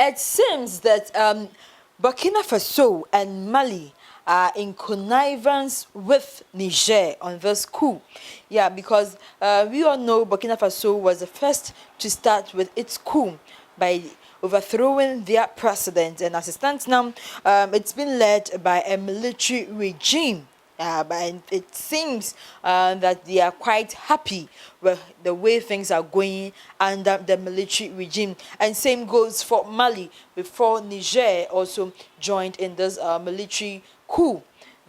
it seems that Burkina Faso and Mali are in connivance with Niger on this coup. Yeah, because we all know Burkina Faso was the first to start with its coup by overthrowing their president. And as it stands now, it's been led by a military regime. But it seems that they are quite happy with the way things are going under the military regime. And same goes for Mali, before Niger also joined in this military coup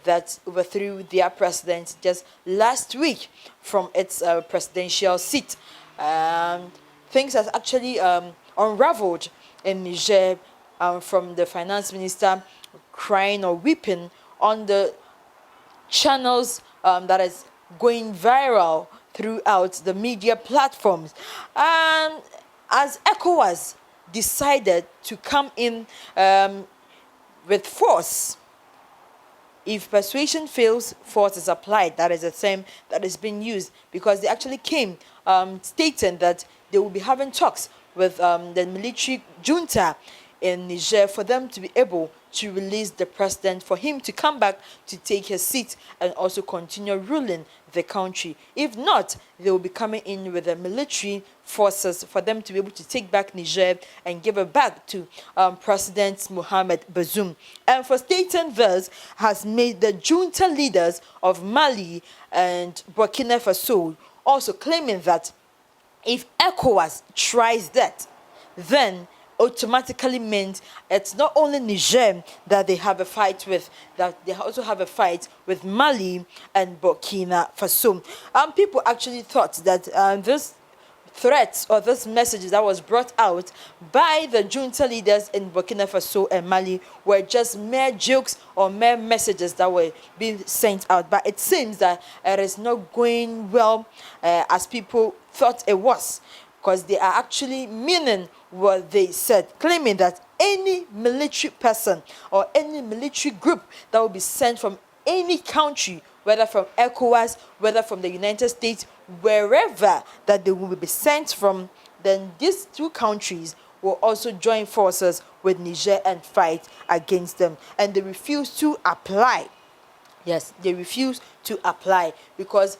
that overthrew their president just last week from its presidential seat. Things have actually unraveled in Niger, from the finance minister crying or weeping on the channels that is going viral throughout the media platforms. And as ECOWAS decided to come in with force, if persuasion fails, force is applied. That is the term that is being used, because they actually came stating that they will be having talks with the military junta in Niger for them to be able to release the president, for him to come back to take his seat and also continue ruling the country. If not, they will be coming in with the military forces for them to be able to take back Niger and give it back to President Mohamed Bazoum. And for stating this has made the junta leaders of Mali and Burkina Faso also claiming that if ECOWAS tries that, then automatically means it's not only Niger that they have a fight with, that they also have a fight with Mali and Burkina Faso. People actually thought that this threats or this message that was brought out by the junta leaders in Burkina Faso and Mali were just mere jokes or mere messages that were being sent out. But it seems that it is not going well as people thought it was, because they are actually meaning what they said, claiming that any military person or any military group that will be sent from any country, whether from ECOWAS, whether from the United States, wherever that they will be sent from, then these two countries will also join forces with Niger and fight against them. And they refuse to apply. Yes, they refuse to apply, because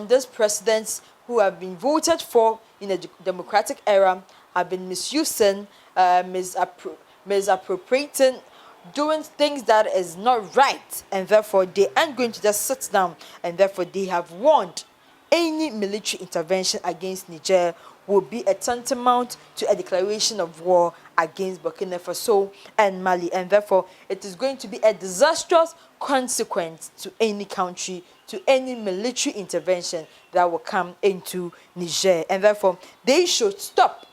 these presidents who have been voted for in a democratic era have been misusing, misappropriating, doing things that is not right, and therefore they aren't going to just sit down, and therefore they have warned any military intervention against Niger will be a tantamount to a declaration of war against Burkina Faso and Mali, and therefore it is going to be a disastrous consequence to any country, to any military intervention that will come into Niger, and therefore they should stop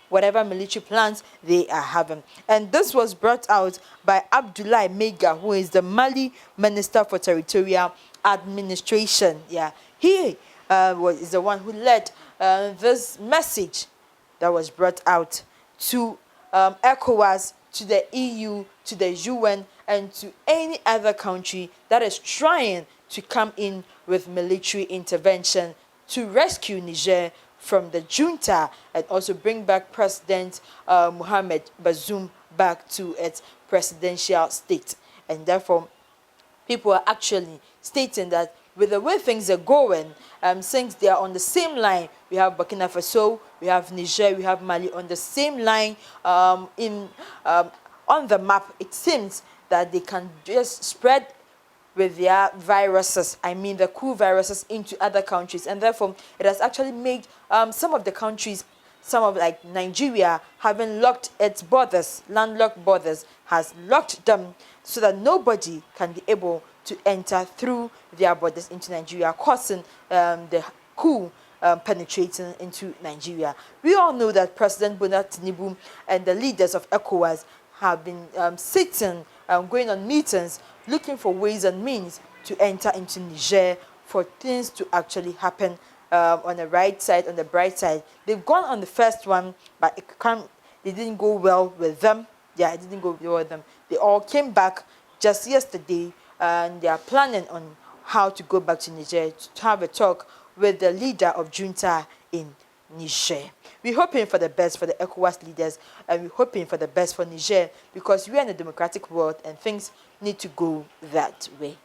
whatever military plans they are having. And this was brought out by Abdoulaye Mega, who is the Mali Minister for Territorial Administration. Yeah, he is the one who led this message that was brought out to ECOWAS, to the EU, to the UN, and to any other country that is trying to come in with military intervention to rescue Niger from the junta and also bring back President Mohamed Bazoum back to its presidential state. And therefore, people are actually stating that with the way things are going, since they are on the same line, we have Burkina Faso, we have Niger, we have Mali on the same line on the map, it seems that they can just spread with their viruses, I mean the coup viruses, into other countries. And therefore, it has actually made some of the countries, some of like Nigeria, having locked its borders, landlocked borders, has locked them so that nobody can be able to enter through their borders into Nigeria, causing the coup penetrating into Nigeria. We all know that President Bola Tinubu and the leaders of ECOWAS have been sitting, going on meetings, looking for ways and means to enter into Niger for things to actually happen on the right side, on the bright side. They've gone on the first one, but they didn't go well with them. Yeah, it didn't go well with them. They all came back just yesterday, and they are planning on how to go back to Niger to have a talk with the leader of junta in Niger. We're hoping for the best for the ECOWAS leaders, and we're hoping for the best for Niger, because we are in a democratic world and things need to go that way.